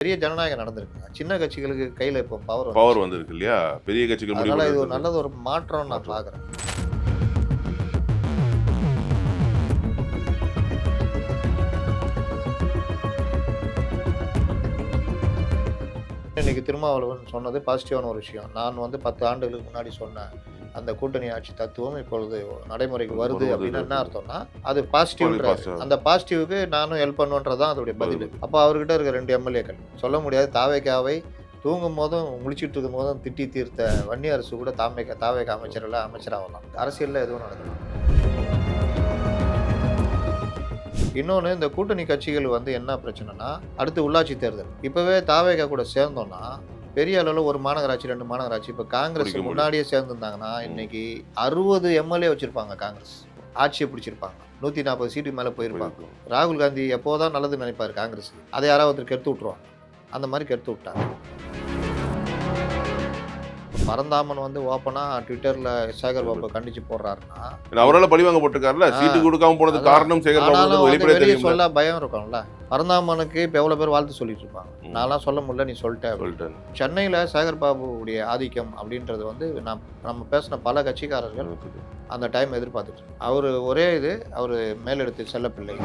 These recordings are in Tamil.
பெரிய ஜனநாயகம் நடந்திருக்குங்க. சின்ன கட்சிகளுக்கு கையில இப்போ பவர் பவர் வந்திருக்கு இல்லையா? பெரிய கட்சிகள் முடிவு அதனால இது ஒரு பண்றது. நல்லது ஒரு மாற்றம்னு நான் பார்க்குறேன். இன்னைக்கு திருமாவளவன் சொன்னது பாசிட்டிவான ஒரு விஷயம். நான் வந்து 10 ஆண்டுகளுக்கு முன்னாடி சொன்னேன். அந்த கூட்டணி ஆட்சி தத்துவம் இப்பொழுது நடைமுறைக்கு வருது அப்படின்னு என்ன அர்த்தம்னா, அது பாசிட்டிவ்ன்றாரு. அந்த பாசிட்டிவ்க்கு நானும் ஹெல்ப் பண்ணுவேன்றது தான் அதோடைய பதில். அப்போ அவர்கிட்ட இருக்க 2 எம்எல்ஏக்கள் சொல்ல முடியாது. தாவேக்காவை தூங்கும் போதும் முழிச்சிட்டு இருக்கும் போதும் திட்டி தீர்த்த வன்னி அரசு கூட தாவேக்கா அமைச்சர்கள் அமைச்சராகலாம். அரசியலில் எதுவும் நடக்கலாம். இன்னொன்று, இந்த கூட்டணி கட்சிகள் வந்து என்ன பிரச்சனைனா, அடுத்து உள்ளாட்சி தேர்தல். இப்போவே தாவேக்கா கூட சேர்ந்தோம்னா பெரிய அளவில் ஒரு மாநகராட்சி 2 மாநகராட்சி இப்போ காங்கிரஸ் முன்னாடியே சேர்ந்துருந்தாங்கன்னா இன்னைக்கு 60 எம்எல்ஏ வச்சிருப்பாங்க. காங்கிரஸ் ஆட்சியை பிடிச்சிருப்பாங்க. 140 சீட்டு மேலே போயிருப்பாங்க. ராகுல் காந்தி எப்போதான் நல்லது நினைப்பார் காங்கிரஸுக்கு, அதை யாராவது ஒருத்தர் கெடுத்து விட்டுருவாங்க. அந்த மாதிரி கெடுத்து விட்டாங்க. பரந்தாமன் வந்து ஓப்பனா ட்விட்டர்ல சேகர் பாபு கண்டிச்சு போடுறாருன்னா, அவரால் பழிவாங்க போட்டிருக்காருல்ல, சீட்டு கொடுக்காம போனது காரணம் சேகர் பாபு வெளியே சொல்ல பயம் இருக்கும்ல. பரந்தாமனுக்கு இப்போ எவ்வளோ பேர் வாழ்த்து சொல்லிட்டு இருப்பாங்க. நான்லாம் சொல்ல முடியல, நீ சொல்லிட்டேன். சென்னையில் சேகர் பாபுடைய ஆதிக்கம் அப்படின்றது வந்து நம்ம பேசின பல கட்சிக்காரர்கள் அந்த டைம் எதிர்பார்த்துட்டு அவர் ஒரே இது அவர் மேலெடுத்து செல்லப்பிள்ளை.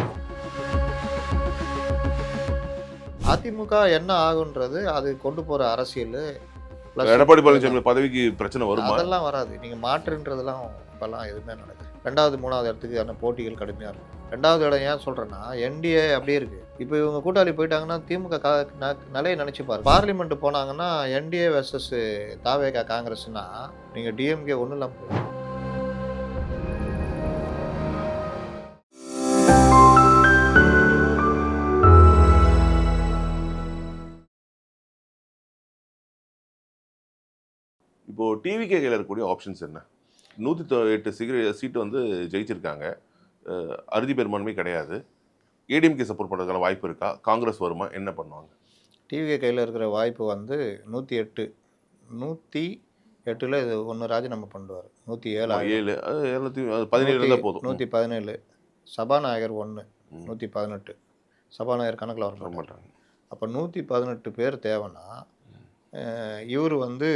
அதிமுக என்ன ஆகுன்றது அது கொண்டு போற அரசியல். எடப்பாடி பழனிசாமி பதவிக்கு பிரச்சனை வருமா? அதெல்லாம் வராது. நீங்க மாற்றுன்றதெல்லாம் இப்பெல்லாம் எதுவுமே நடக்குது. 2வது 3வது இடத்துக்கு போட்டிகள் கடுமையா இருக்கும். 2வது இடம் ஏன் சொல்றேன்னா, என்டிஏ அப்படியே இருக்கு. இப்போ இவங்க கூட்டாளி போயிட்டாங்கன்னா திமுக நிலையை நினைச்சு பாரு. பார்லிமெண்ட் போனாங்கன்னா என்டிஏ வெர்சஸ் தாவேகா காங்கிரஸ்னா நீங்க டிஎம்கே ஒன்றும் இல்லாம இப்போ டிவிகே கையில் இருக்கக்கூடிய ஆப்ஷன்ஸ் என்ன? 108 சீட்டு வந்து ஜெயிச்சிருக்காங்க. அறுதி பெரும்பான்மை கிடையாது. ஏடிஎம்கே சப்போர்ட் பண்ணுறதுக்கான வாய்ப்பு இருக்கா? காங்கிரஸ் வருமா? என்ன பண்ணுவாங்க? டிவிகே கையில் இருக்கிற வாய்ப்பு வந்து 108 இது ஒன்று ராஜினாமா பண்ணுவார். 107 17 போதும். 117 சபாநாயகர் 1 118 சபாநாயகர் கணக்கில் வர மாட்டாங்க. அப்போ 118 பேர் தேவைன்னா இவர் வந்து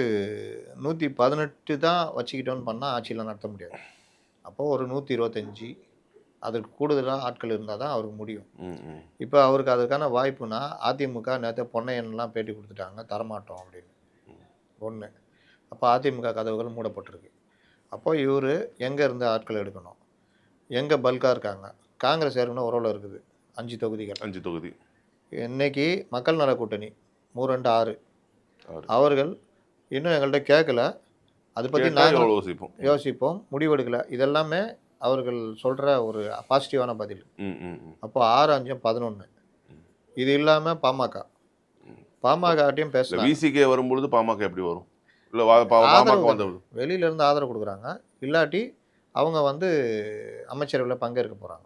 118 தான் வச்சுக்கிட்டோன்னு பண்ணால் ஆட்சியில் நடத்த முடியாது. அப்போது ஒரு 125 அதற்கு கூடுதலாக ஆட்கள் இருந்தால் தான் அவருக்கு முடியும். இப்போ அவருக்கு அதுக்கான வாய்ப்புனா அதிமுக நேற்று பொன்னையன்லாம் பேட்டி கொடுத்துட்டாங்க, தரமாட்டோம் அப்படின்னு. ஒன்று, அப்போ அதிமுக கதவுகள் மூடப்பட்டிருக்கு. அப்போ இவர் எங்கே இருந்து ஆட்கள் எடுக்கணும், எங்கே பல்காக இருக்காங்க. காங்கிரஸ் ஏற்கனவே உறவில் இருக்குது 5 தொகுதிகள். 5 தொகுதி. இன்னைக்கு மக்கள் நல கூட்டணி 3-6 அவர்கள் இன்னும் எங்கள்கிட்ட கேட்கல. அதை பற்றி நாங்கள் யோசிப்போம், முடிவெடுக்கலை. இதெல்லாமே அவர்கள் சொல்கிற ஒரு பாசிட்டிவான பதில். அப்போ 6-5-11 இது இல்லாமல் பாமகட்டையும் பேசலாம். விசிகே வரும்பொழுது பாமக எப்படி வரும்? இல்லை வெளியிலேருந்து ஆதரவு கொடுக்குறாங்க, இல்லாட்டி அவங்க வந்து அமைச்சரவையில் பங்கேற்க போகிறாங்க.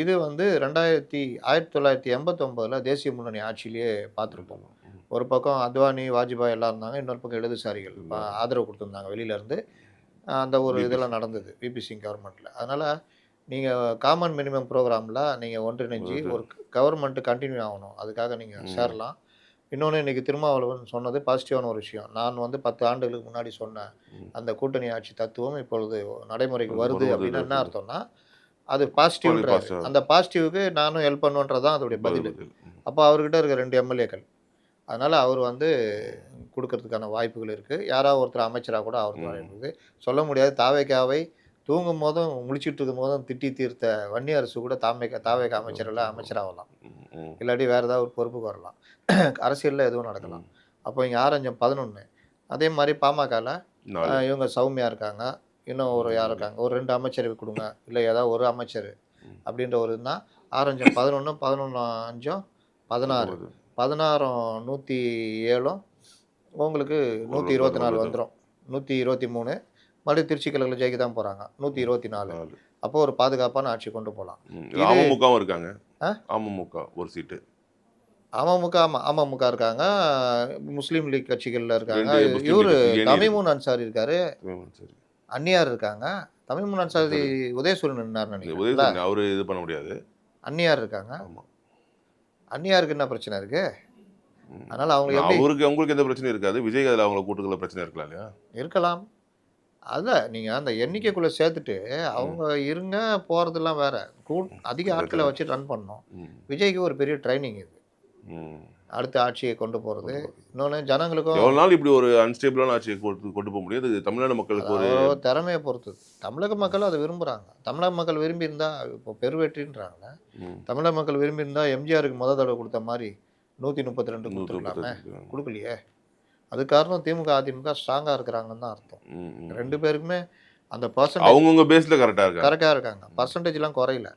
இது வந்து 1989 தேசிய முன்னணி ஆட்சியிலேயே பார்த்துருப்போம். ஒரு பக்கம் அத்வானி வாஜ்பாய் எல்லாம் இருந்தாங்க, இன்னொரு பக்கம் இடதுசாரிகள் ஆதரவு கொடுத்துருந்தாங்க வெளியிலேருந்து. அந்த ஒரு இதெல்லாம் நடந்தது விபி சிங் கவர்மெண்ட்டில். அதனால் நீங்கள் காமன் மினிமம் ப்ரோக்ராமில் நீங்கள் ஒன்றிணைஞ்சு ஒரு கவர்மெண்ட்டு கண்டினியூ ஆகணும், அதுக்காக நீங்கள் சேரலாம். இன்னொன்று, இன்றைக்கி திருமாவளவன் சொன்னது பாசிட்டிவான ஒரு விஷயம். நான் வந்து 10 ஆண்டுகளுக்கு முன்னாடி சொன்னேன் அந்த கூட்டணி ஆட்சி தத்துவம் இப்பொழுது நடைமுறைக்கு வருது அப்படின்னு என்ன அர்த்தம்னா, அது பாசிட்டிவ்ன்றாரு. அந்த பாசிட்டிவ்க்கு நானும் ஹெல்ப் பண்ணுவேன்றது தான் அதோடைய பதில். அப்போ அவர்கிட்ட இருக்க 2 எம்எல்ஏக்கள், அதனால் அவர் வந்து கொடுக்கறதுக்கான வாய்ப்புகள் இருக்குது. யாராவது ஒருத்தர் அமைச்சராக கூட அவருக்கு வாய்ப்பு சொல்ல முடியாது. தாவேக்காவை தூங்கும் போதும் முழிச்சிட்டு இருக்கும் போதும் திட்டி தீர்த்த வன்னி அரசு கூட தாவேக்கா அமைச்சரெல்லாம் அமைச்சராகலாம், இல்லாட்டி வேறு ஏதாவது ஒரு பொறுப்புக்கு வரலாம். அரசியலில் எதுவும் நடக்கலாம். அப்போ இங்கே 6-5-11 அதே மாதிரி பாமகவில் இவங்க சௌமியா இருக்காங்க, இன்னும் ஒரு யார் இருக்காங்க, ஒரு 2 அமைச்சரவை கொடுங்க, இல்லை ஏதாவது ஒரு அமைச்சர் அப்படின்ற ஒரு இதுனா 6-5-11 11-5-16 16 107 உங்களுக்கு 124 வந்துடும். 123 மறுபடியும் திருச்சி கிழக்கில் ஜெயிக்க தான் போகிறாங்க. 124 அப்போ ஒரு பாதுகாப்பான ஆட்சி கொண்டு போகலாம். அமமுகவும் இருக்காங்க. அமமுக ஒரு சீட்டு. அமமுக இருக்காங்க, முஸ்லீம் லீக் கட்சிகளில் இருக்காங்க. இவர் தமிமுன் அன்சாரி இருக்காரு, அன்னியார் இருக்காங்க. தமிமுன் அன்சாரி உதயசூரியன் நினைக்கிறேன், அவரு இது பண்ண முடியாது. அன்னியார் இருக்காங்க. அன்னியாருக்கு என்ன பிரச்சனை இருக்கு? அதனால் அவங்க எப்படி உங்களுக்கு எந்த பிரச்சனையும் இருக்காது. விஜய் அதில் அவங்கள கூட்டுக்குள்ள பிரச்சனை இருக்கலாம் இல்லையா? இருக்கலாம். அதான் நீங்கள் அந்த எண்ணிக்கைக்குள்ளே சேர்த்துட்டு அவங்க இருங்க போகிறதெல்லாம் வேற. அதிக ஆட்களை வச்சு ரன் பண்ணணும். விஜய்க்கு ஒரு பெரிய ட்ரைனிங் இது. அடுத்த ஆட்சியை கொண்டு போகிறது. இன்னொன்று ஜனங்களுக்கும் எவ்வளோ நாள் இப்படி ஒரு அன்ஸ்டேபிளான ஆட்சியை கொண்டு போக முடியாது? இது தமிழ்நாடு மக்களுக்கு ஒரு திறமையை பொறுத்தது. தமிழக மக்கள் அதை விரும்புகிறாங்க. தமிழக மக்கள் விரும்பியிருந்தா இப்போ பெருவெற்றின்றாங்க. தமிழக மக்கள் விரும்பியிருந்தா எம்ஜிஆருக்கு தடவை கொடுத்த மாதிரி 132 கொடுத்துருக்கலாமே, கொடுக்கலையே. அது காரணம் திமுக அதிமுக ஸ்ட்ராங்காக இருக்கிறாங்கன்னு தான் அர்த்தம். 2 பேருக்குமே அந்த பர்சன்டேஜ் அவங்கவுங்க பேஸில் கரெக்டாக இருக்காங்க. பர்சன்டேஜ்லாம் குறையில.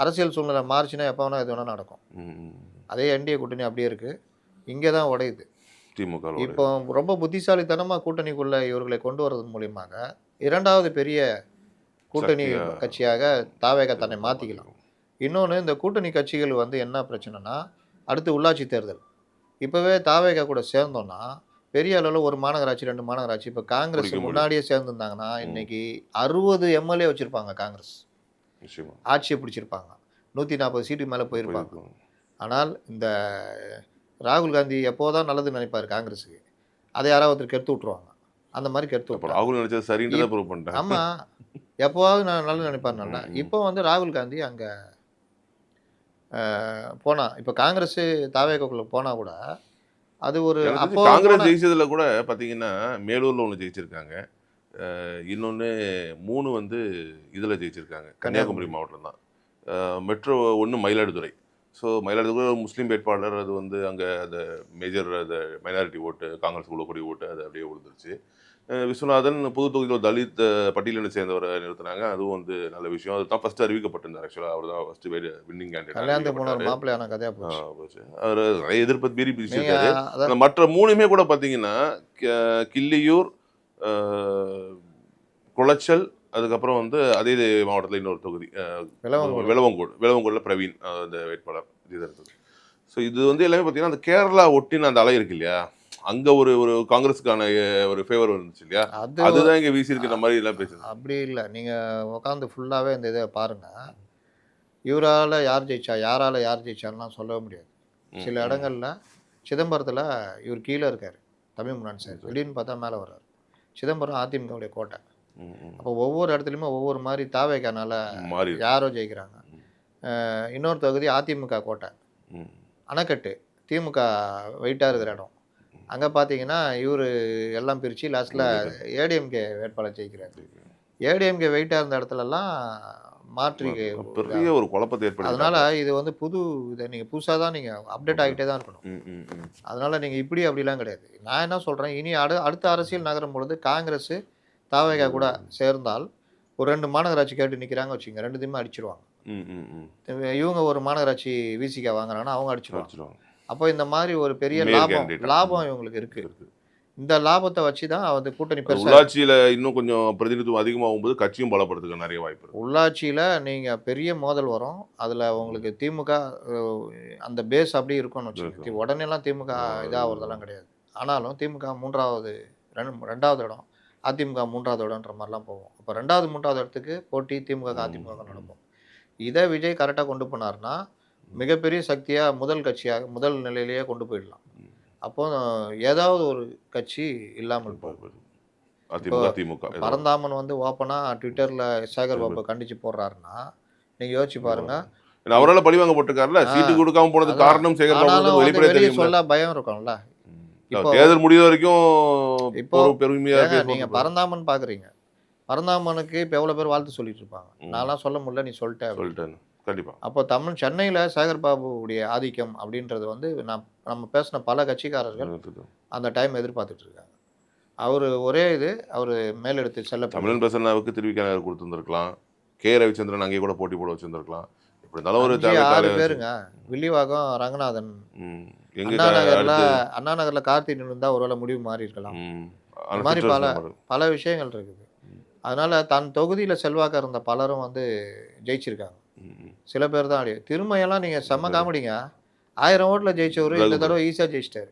அரசியல் சூழ்நிலை மாறிச்சுன்னா எப்போ வேணால் எது வேணால் நடக்கும். அதே என்டிஏ கூட்டணி அப்படியே இருக்குது. இங்கே தான் உடையுது திமுக. இப்போ ரொம்ப புத்திசாலித்தனமாக கூட்டணிக்குள்ளே இவர்களை கொண்டு வரது மூலியமாக 2வது பெரிய கூட்டணி கட்சியாக தாவேக தன்னை மாற்றிக்கலாம். இன்னொன்று இந்த கூட்டணி கட்சிகள் என்ன பிரச்சனைனா, அடுத்து உள்ளாட்சி தேர்தல். இப்போவே தாவேக கூட சேர்ந்தோன்னா பெரிய அளவில் ஒரு மாநகராட்சி 2 மாநகராட்சி. இப்போ காங்கிரஸ் முன்னாடியே சேர்ந்துருந்தாங்கன்னா இன்னைக்கு 60 எம்எல்ஏ வச்சுருப்பாங்க. காங்கிரஸ் ஆட்சியை பிடிச்சிருப்பாங்க. 140 சீட்டுக்கு மேலே போயிருப்பாங்க. ஆனால் இந்த ராகுல் காந்தி எப்போதான் நல்லது நினைப்பார் காங்கிரஸுக்கு, அதை யாராவது ஒருத்தர் கெடுத்து விட்ருவாங்க. அந்த மாதிரி கெடுத்து விட்ருவாங்க. ராகுல் நினைச்சது சரின்னு ப்ரூவ் பண்ணிட்டேன். ஆமாம், எப்போவாவது நான் நல்லது நினைப்பார். நல்லா இப்போ ராகுல் காந்தி அங்கே போனால், இப்போ காங்கிரஸ் தாவேக்குள்ள போனால் கூட அது ஒரு அப்போ காங்கிரஸ் ஜெயிச்சதுல கூட பார்த்தீங்கன்னா மேலூரில் ஒன்று ஜெயிச்சிருக்காங்க. இன்னொன்று 3 இதில் ஜெயிச்சிருக்காங்க. கன்னியாகுமரி மாவட்டம் தான். மெட்ரோ 1 மயிலாடுதுறை. ஸோ மயிலாடுதுறை முஸ்லீம் வேட்பாளர். அது அங்கே அந்த மேஜர் அந்த மைனாரிட்டி ஓட்டு, காங்கிரஸ் உள்ளக்கூடிய ஓட்டு அது அப்படியே விழுந்துருச்சு. விஸ்வநாதன் புது தொகுதியில் தலித் பட்டியலினை சேர்ந்தவரை நிறுத்தினாங்க. அதுவும் நல்ல விஷயம். அதுதான் ஃபர்ஸ்ட் அறிவிக்கப்பட்டிருந்தார். ஆக்சுவலாக அவர் தான் ஃபர்ஸ்ட் வின்னிங் கேண்டிடேட். மாப்பிள்ளையான கதையாக போச்சு. அவர் நிறைய எதிர்ப்பு மீறி பிரிச்சிருக்காரு. மற்ற 3மே கூட பார்த்தீங்கன்னா கிள்ளியூர், குளச்சல், அதுக்கப்புறம் அதே மாவட்டத்தில் இன்னொரு தொகுதி விளவங்கோடில் பிரவீன் அந்த வேட்பாளர் இது. ஸோ இது எல்லாமே பார்த்தீங்கன்னா அந்த கேரளா ஒட்டின அந்த அலை இருக்கு இல்லையா, அங்கே ஒரு காங்கிரஸுக்கான ஒரு ஃபேவர் வந்துச்சு இல்லையா, அதுதான் இங்கே வீசி இருக்கிற மாதிரி எல்லாம் பேசுது. அப்படி இல்லை, நீங்கள் உட்காந்து ஃபுல்லாகவே இந்த இதை பாருங்கள். இவரால் யார் ஜெயிச்சா யாரால் யார் ஜெயிச்சான்லாம் சொல்லவே முடியாது. சில இடங்களில் சிதம்பரத்தில் இவர் கீழே இருக்கார், தமிழ் முன்னாடி சார், திடீர்னு பார்த்தா மேலே வர்றார். சிதம்பரம் அதிமுகவுடைய கோட்டை. அப்போ ஒவ்வொரு இடத்துலையுமே ஒவ்வொரு மாதிரி தாவேக்கானால யாரோ ஜெயிக்கிறாங்க. இன்னொரு தொகுதி அதிமுக கோட்டை, அணைக்கட்டு, திமுக வெயிட்டாக இருக்கிற இடம். அங்கே பார்த்தீங்கன்னா இவர் எல்லாம் பிரித்து லாஸ்ட்டில் ஏடிஎம்கே வேட்பாளர் ஜெயிக்கிறார். ஏடிஎம்கே வெயிட்டாக இருந்த இடத்துலலாம் மாற்றி பெரிய ஒரு குழப்பத்தை ஏற்படுது. அதனால் இது புது இதை நீங்கள் புதுசாக தான் நீங்கள் அப்டேட் ஆகிட்டே தான் இருக்கணும். அதனால் நீங்கள் இப்படி அப்படிலாம் கிடையாது. நான் என்ன சொல்கிறேன், இனி அடுத்த அரசியல் நகரும் பொழுது காங்கிரஸ் தாவேகா கூட சேர்ந்தால் ஒரு 2 மாநகராட்சி கேட்டு நிற்கிறாங்க வச்சுங்க, 2த்தையுமே அடிச்சிடுவாங்க. இவங்க ஒரு மாநகராட்சி விசிகா வாங்குறாங்கன்னா அவங்க அடிச்சிடுவாங்க. அப்போ இந்த மாதிரி ஒரு பெரிய லாபம் இவங்களுக்கு இருக்கு. இந்த லாபத்தை வச்சு தான் கூட்டணி பெருசா உள்ளாட்சியில் இன்னும் கொஞ்சம் பிரதிநிதித்துவம் அதிகமாகும் போது கட்சியும் பலப்படுத்துக்க நிறைய வாய்ப்பு இருக்கு. உள்ளாட்சியில் நீங்கள் பெரிய மோதல் வரும். அதில் உங்களுக்கு திமுக அந்த பேஸ் அப்படியே இருக்கும்னு வச்சுக்கோங்க. உடனேலாம் திமுக இதாகிறதெல்லாம் கிடையாது. ஆனாலும் திமுக 2வது இடம், அதிமுக 3வது இடம்ன்ற மாதிரிலாம் போவோம். அப்போ 2வது 3வது இடத்துக்கு போட்டி திமுக அதிமுக நடக்கும். இதை விஜய் கரெக்டாக கொண்டு போனார்னா மிகப்பெரிய சக்தியாக முதல் கட்சியாக முதல் நிலையிலேயே கொண்டு போயிடலாம். அப்போ ஏதாவது ஒரு கட்சி இல்லாமல் போகும். பரந்தாமன் ஓப்பனாக ட்விட்டரில் சேகர் பாபு கண்டிச்சு போடுறாருன்னா நீங்கள் யோசிச்சு பாருங்க. அவரால் பழிவாங்க போட்டிருக்காருல, சீட்டு கொடுக்காம போனது காரணம் சேகர் பாபு சொல்ல பயம் இருக்கும்ல. இப்போ தேர்தல் முடிவு வரைக்கும் இப்போ பெருமையாக நீங்கள் பரந்தாமன் பார்க்குறீங்க. பரந்தாமனுக்கு இப்போ எவ்வளோ பேர் வாழ்த்து சொல்லிட்டு இருப்பாங்க. நான்லாம் சொல்ல முடியல, நீ சொல்லிட்டேன். கண்டிப்பாக. அப்போ சென்னையில் சேகர் பாபுடைய ஆதிக்கம் அப்படின்றது நம்ம பேசின பல கட்சிக்காரர்கள் அந்த டைம் எதிர்பார்த்துட்டு இருக்காங்க. அவர் ஒரே அவர் மேலெடுத்து செல்ல தமிழன் பிரசன்னாவுக்கு திருவிக்கா கொடுத்துருந்துருக்கலாம். கே ரவிச்சந்திரன் அங்கே கூட போட்டி போட வச்சிருந்துருக்கலாம். இப்படி இருந்தாலும் ஒரு 6 பேருங்க. வில்லிவாக்கம் ரங்கநாதன், அண்ணா நகர்ல கார்த்தி இருந்தால் ஒருவேளை முடிவு மாறி இருக்கலாம். அந்த மாதிரி பல விஷயங்கள் இருக்குது. அதனால தன் தொகுதியில் செல்வாக்க இருந்த பலரும் ஜெயிச்சிருக்காங்க. சில பேர் தான் திருமையெல்லாம் நீங்கள் செம்ம காமெடிங்க. 1000 ஓட்டில் ஜெயிச்சவர் இந்த தடவை ஈஸியாக ஜெயிச்சிட்டாரு.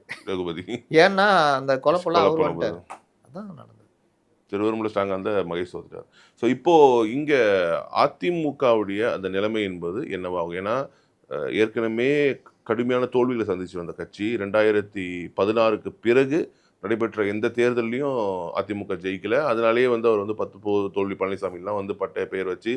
ஏன்னா அந்த குழப்பெல்லாம் அவர் வந்துட்டார். அதான் நடந்தது. திருவரும்புல ஸ்ட்ராங் மகேஷ் தோத்துட்டார். ஸோ இப்போது இங்கே அதிமுகவுடைய அந்த நிலைமை என்பது என்னவாகும்? ஏன்னா ஏற்கனவே கடுமையான தோல்விகளை சந்திச்சு வந்த கட்சி. 2016க்கு பிறகு நடைபெற்ற எந்த தேர்தல்லையும் அதிமுக ஜெயிக்கல. அதனாலேயே வந்து அவர் வந்து 10 தோல்வி பழனிசாமிலாம் வந்து பட்ட பெயர் வச்சு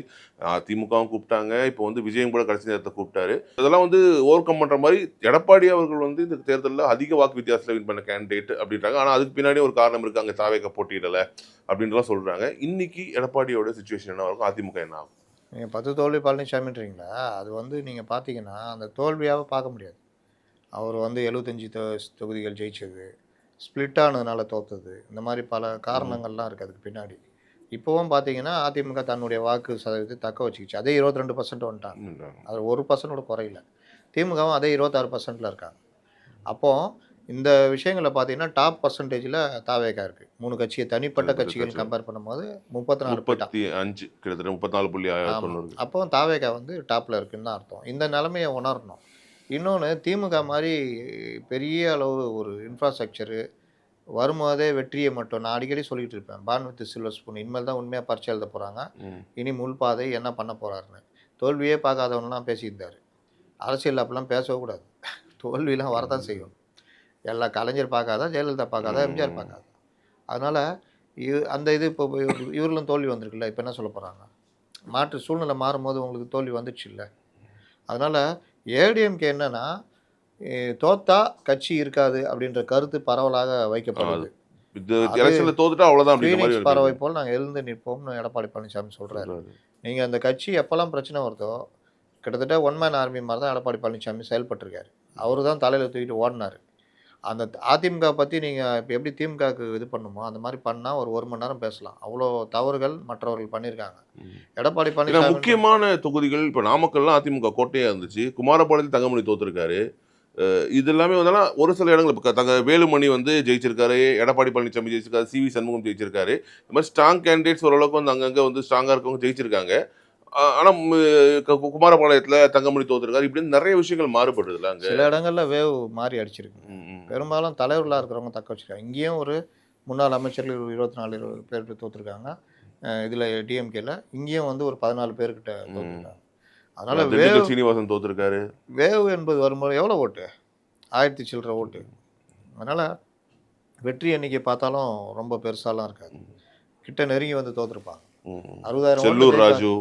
அதிமுகவும் கூப்பிட்டாங்க. இப்போ வந்து விஜயம் கூட கடைசி நேரத்தை கூப்பிட்டாரு. இதெல்லாம் வந்து ஓவர் கம் பண்ற மாதிரி எடப்பாடி அவர்கள் வந்து இந்த தேர்தலில் அதிக வாக்கு வித்தியாசத்தில் வின் பண்ண கேண்டிடேட் அப்படின்றாங்க. ஆனால் அதுக்கு பின்னாடி ஒரு காரணம் இருக்கு, அங்கே தாவேக போட்டியிடலை அப்படின்றலாம் சொல்றாங்க. இன்னைக்கு எடப்பாடியோட சுச்சுவேஷன் என்ன இருக்கும், அதிமுக என்ன ஆகும்? நீங்கள் 10 தோல்வி பழனிசாமின்றீங்களா, அது வந்து நீங்கள் பார்த்தீங்கன்னா அந்த தோல்வியாக பார்க்க முடியாது. அவர் வந்து 75 தொகுதிகள் ஜெயிச்சது, ஸ்ப்ளிட் ஆனதுனால தோத்தது, இந்த மாதிரி பல காரணங்கள்லாம் இருக்குது அதுக்கு பின்னாடி. இப்போவும் பார்த்தீங்கன்னா அதிமுக தன்னுடைய வாக்கு சதவீதத்தை தக்க வச்சுக்கிச்சு. அதே 22% வந்துட்டாங்க. அது 1% கூட குறையில. திமுகவும் அதே 26%ல் இருக்காங்க. அப்போது இந்த விஷயங்களை பார்த்தீங்கன்னா டாப் பர்சன்டேஜில் தாவேகா இருக்குது. 3 கட்சியை தனிப்பட்ட கட்சிகள் கம்பேர் பண்ணும்போது 35 கிட்டத்தட்ட 34.90. அப்போ தாவேகா வந்து டாப்பில் இருக்குன்னு தான் அர்த்தம். இந்த நிலைமையை உணரணும். இன்னொன்று, திமுக மாதிரி பெரிய அளவு ஒரு இன்ஃப்ராஸ்ட்ரக்சரு வரும்போதே வெற்றியை மட்டும் நான் அடிக்கடி சொல்லிகிட்டு இருப்பேன். பான் வித் சில்வர் ஸ்பூன், இனிமேல் தான் உண்மையாக பரிட்சை எழுத போகிறாங்க, இனி முள்பாதை என்ன பண்ண போகிறாருன்னு. தோல்வியே பார்க்காதவன்லாம் பேசியிருந்தார். அரசியல் அப்படிலாம் பேசவே கூடாது. தோல்வியெலாம் வரதான் செய்யும். எல்லா கலைஞர் பார்க்காதா, ஜெயலலிதா பார்க்காதா, எம்ஜிஆர் பார்க்காதா. அதனால் அந்த இது இப்போ இவர்களும் தோல்வி வந்திருக்குல்ல, இப்போ என்ன சொல்ல போகிறாங்க? மாற்று சூழ்நிலை மாறும்போது உங்களுக்கு தோல்வி வந்துடுச்சு இல்லை. அதனால் ஏடிஎம்கே என்னன்னா, தோத்தா கட்சி இருக்காது அப்படின்ற கருத்து பரவலாக வைக்கப்படுது. பறவை போல் நாங்கள் எழுந்து நிற்போம்னு எடப்பாடி பழனிசாமி சொல்கிறாரு. நீங்கள் அந்த கட்சி எப்போல்லாம் பிரச்சனை வருதோ, கிட்டத்தட்ட ஒன் மேன் ஆர்மி மாதிரி தான் எடப்பாடி பழனிசாமி செயல்பட்டுருக்காரு. அவரு தான் தலையில் தூக்கிட்டு ஓடினார். அந்த அதிமுக பற்றி நீங்கள் இப்போ எப்படி திமுகவுக்கு இது பண்ணுமோ அந்த மாதிரி பண்ணால் ஒரு மணி நேரம் பேசலாம். அவ்வளோ தவறுகள் மற்றவர்கள் பண்ணியிருக்காங்க. எடப்பாடி பழனிசாமி முக்கியமான தொகுதிகள் இப்போ நாமக்கல்லாம் அதிமுக கோட்டையாக இருந்துச்சு. குமாரபாளையத்தில் தங்கமணி தோத்துருக்காரு. இது எல்லாமே வந்தாலும் ஒரு சில இடங்கள் இப்போ வேலுமணி வந்து ஜெயிச்சிருக்காரு, எடப்பாடி பழனிசாமி ஜெயிச்சிருக்காரு, சிவி சண்முகம் ஜெயிச்சிருக்காரு. இந்த மாதிரி ஸ்ட்ராங் கேண்டிடேட்ஸ் ஓரளவுக்கு வந்து அங்கங்கே வந்து ஸ்ட்ராங்காக இருக்கவங்க ஜெயிச்சிருக்காங்க. ஆனால் குமாரபாளையத்தில் தங்கமணி தோத்துருக்காரு. இப்படின்னு நிறைய விஷயங்கள் மாறுபடுதுல. அங்கே சில இடங்கள்ல வேவ் மாறி அடிச்சிருக்கு. பெரும்பாலும் தலைவர்களாக இருக்கிறவங்க தக்க வச்சுருக்காங்க. இங்கேயும் ஒரு முன்னாள் அமைச்சர்கள் 24 பேர் தோற்றுருக்காங்க. இதில் டிஎம்கேல இங்கேயும் வந்து ஒரு 14 பேர்கிட்ட தோற்றுருக்காங்க. அதனால வேவ் சீனிவாசன் தோத்துருக்காரு. வேவ் என்பது வரும்போது எவ்வளோ ஓட்டு? 1000 சில்லற ஓட்டு. அதனால் வெற்றி எண்ணிக்கை பார்த்தாலும் ரொம்ப பெருசாலாம் இருக்காது. கிட்ட நெருங்கி வந்து தோற்றுருப்பாங்க. 60,000. செல்லூர் ராஜு,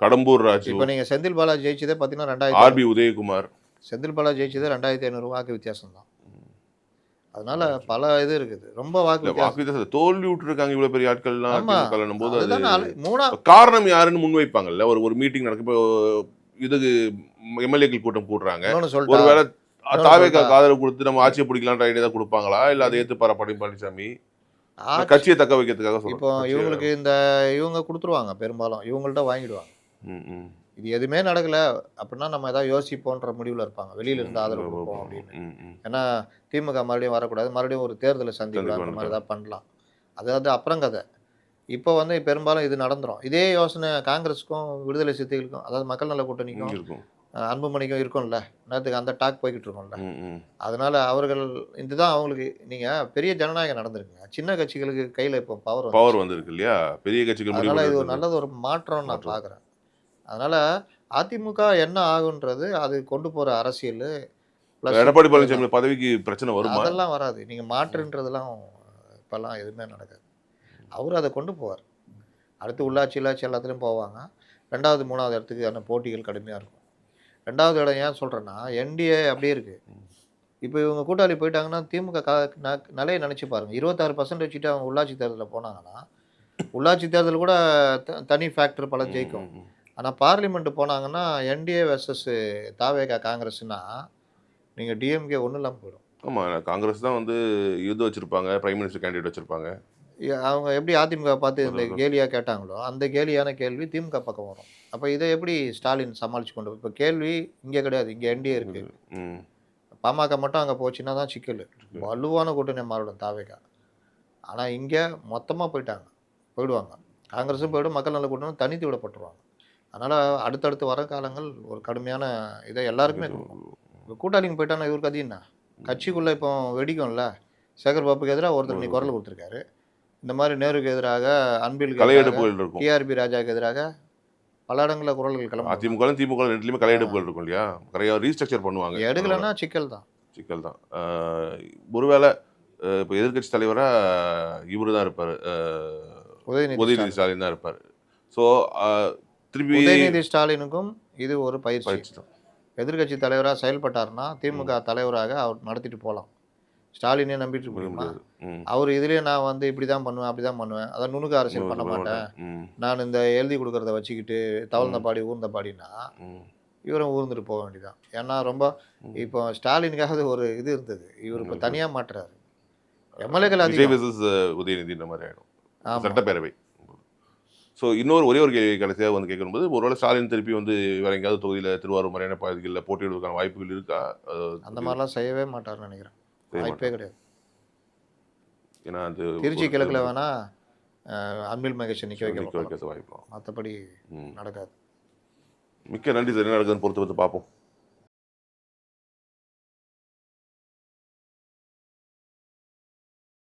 கடம்பூர் ராஜு. இப்போ நீங்கள் செந்தில் பாலாஜி ஜெயிச்சதே பார்த்தீங்கன்னா 2000. ஆர்பி உதயகுமார். செந்தில் பாலாஜி ஜெயிச்சதே 2500 வாக்கு வித்தியாசம் தான். அதனால பல இது இருக்குது. ரொம்ப வாக்கு வித்தியாசம் தோல்வி விட்டுருக்காங்க இவ்வளவு பெரிய ஆட்கள்லாம் போது காரணம் யாருன்னு முன்வைப்பாங்கல்ல. ஒரு மீட்டிங் நடக்கும். இப்போ இதுக்கு எம்எல்ஏக்கள் கூட்டம் கூடுறாங்க. ஒருவேளை தாவேக ஆதரவு கொடுத்து நம்ம ஆட்சியை பிடிக்கலான்ற ஐடியா தான் கொடுப்பாங்களா, இல்லை அதை ஏற்றுப்பாரா பழனிசாமி கட்சியை தக்க வைக்கிறதுக்காக? இப்போ இவங்களுக்கு இவங்க கொடுத்துருவாங்க, பெரும்பாலும் இவங்கள்ட்ட வாங்கிடுவாங்க. இது எதுவுமே நடக்கல அப்படின்னா நம்ம ஏதாவது யோசிப்போன்ற முடிவில் இருப்பாங்க, வெளியில இருந்து ஆதரவு கொடுப்போம் அப்படின்னு. ஏன்னா திமுக மறுபடியும் வரக்கூடாது, மறுபடியும் ஒரு தேர்தலை சந்திக்கலாம், அந்த மாதிரி ஏதாவது பண்ணலாம். அதாவது அப்புறம் கதை. இப்போ வந்து பெரும்பாலும் இது நடந்துடும். இதே யோசனை காங்கிரஸுக்கும் விடுதலை சிறுத்தைகளுக்கும், அதாவது மக்கள் நல கூட்டணிக்கும் அன்புமணிக்கும் இருக்கும்ல, நேரத்துக்கு அந்த டாக் போய்கிட்டு இருக்கோம்ல. அதனால அவர்கள் இதுதான் அவங்களுக்கு. நீங்கள் பெரிய ஜனநாயகம் நடந்திருக்குங்க, சின்ன கட்சிகளுக்கு கையில் இப்போ பவர் வந்திருக்கு இல்லையா, பெரிய கட்சிகள். அதனால இது ஒரு நல்லது ஒரு மாற்றம் நான் பார்க்குறேன். அதனால் அதிமுக என்ன ஆகுன்றது அது கொண்டு போகிற அரசியல். எடப்பாடி பழனிசாமி பதவிக்கு பிரச்சனை வரும், அதெல்லாம் வராது. நீங்கள் மாற்றுன்றதெல்லாம் இப்போல்லாம் எதுவுமே நடக்காது. அவர் அதை கொண்டு போவார். அடுத்து உள்ளாட்சி எல்லாத்துலேயும் போவாங்க. 2வது 3வது இடத்துக்கான போட்டிகள் கடுமையாக இருக்கும். 2வது இடம் ஏன் சொல்கிறேன்னா, என்டிஏ அப்படியே இருக்குது. இப்போ இவங்க கூட்டாளி போயிட்டாங்கன்னா திமுக நிலையை நினச்சி பாருங்கள். 26% வச்சுட்டு அவங்க உள்ளாட்சி தேர்தலில் போனாங்கன்னா, உள்ளாட்சி தேர்தல் கூட தனி ஃபேக்டர் பல ஜெயிக்கும். ஆனால் பார்லிமெண்ட் போனாங்கன்னா என்டிஏ வெர்சஸ் தாவேகா காங்கிரஸ்னா நீங்கள் டிஎம்கே ஒன்றும் இல்லாமல் போயிடும். ஆமாம், காங்கிரஸ் தான் வந்து இது வச்சுருப்பாங்க, பிரைம் மினிஸ்டர் கேண்டிடேட் வச்சுருப்பாங்க. அவங்க எப்படி அதிமுக பார்த்து இந்த கேலியாக கேட்டாங்களோ அந்த கேலியான கேள்வி திமுக பக்கம் வரும். அப்போ இதை எப்படி ஸ்டாலின் சமாளித்து கொண்டு இப்போ கேள்வி இங்கே கிடையாது, இங்கே என்டிஏ இருக்குது. பாமக மட்டும் அங்கே போச்சுன்னா தான் சிக்கல், வலுவான கூட்டணி மாறிடும் தாவேகா. ஆனால் இங்கே மொத்தமாக போயிடுவாங்க. காங்கிரஸும் போய்டும், மக்கள் நல கூட்டணி தனித்து விடப்பட்டுருவாங்க. அதனால் அடுத்தடுத்து வர காலங்கள் ஒரு கடுமையான இதை எல்லாருக்குமே கொடுக்கும். இப்போ கூட்டாளிங்க போயிட்டாங்கன்னா இவருக்கு அது என்ன கட்சிக்குள்ளே இப்போ வெடிக்கும்ல. சேகர் பாபுக்கு எதிராக ஒருத்தர் நீ குரல் கொடுத்துருக்காரு. இந்த மாதிரி நேருக்கு எதிராக, அன்பில் டிஆர்பி ராஜாவுக்கு எதிராக பல இடங்களில் குரல்கள் கிளம்பும். அதிமுக திமுக ரெண்டுலையுமே களை எடுப்புகள் இருக்கும் இல்லையா, நிறைய ரீஸ்ட்ரக்சர் பண்ணுவாங்க. எடுக்கலைன்னா சிக்கல் தான். சிக்கல் தான். ஒருவேளை இப்போ எதிர்க்கட்சி தலைவராக இவரு தான் இருப்பார், உதயநிதி ஸ்டாலின் தான் இருப்பார். ஸோ திருப்பி உதயநிதி ஸ்டாலினுக்கும் இது ஒரு பயிற்சி. பயிற்சி தான். எதிர்க்கட்சி தலைவராக செயல்பட்டார்னா திமுக தலைவராக அவர் நடத்திட்டு போகலாம். ஸ்டாலினே நம்பிட்டு இருக்க முடியுமா? அவர் இதுலேயே நான் வந்து இப்படி தான் பண்ணுவேன், அப்படி தான் பண்ணுவேன், அதை நுணுக்க அரசியல் பண்ண மாட்டேன், நான் இந்த எழுதி கொடுக்கறத வச்சுக்கிட்டு தவழ்ந்த பாடி ஊர்ந்த பாடினா இவரும் ஊர்ந்துட்டு போக வேண்டியதான். ஏன்னா ரொம்ப இப்போ ஸ்டாலினுக்காக ஒரு இது இருந்தது, இவர் இப்போ தனியாக மாட்டுறாரு. எம்எல்ஏக்கள் விஜய் வெர்சஸ் உதயநிதி இந்த மாதிரி ஆகிடும் சட்டப்பேரவை. ஸோ ஒரே ஒரு கேள்வி கடைசியாக வந்து கேட்கும்போது, ஒருவேளை ஸ்டாலின் திருப்பி வந்து வேற எங்கேயாவது தொகுதியில் திருவாரூர் மாதிரியான பகுதிகளில் போட்டியிடுவதற்கான வாய்ப்புகள் இருக்கா? அந்த மாதிரிலாம் செய்யவே மாட்டார்னு நினைக்கிறேன். வாய்ப்பே கிடையாது. ஏன்னா அது திருச்சி கிழக்கில் வேணா அன்பில் மகேஷ் நிற்க வைக்க வாய்ப்பு, மற்றபடி நடக்காது. மிக்க நன்றி சார். என்ன நடக்குதுன்னு பொறுத்து பார்ப்போம்.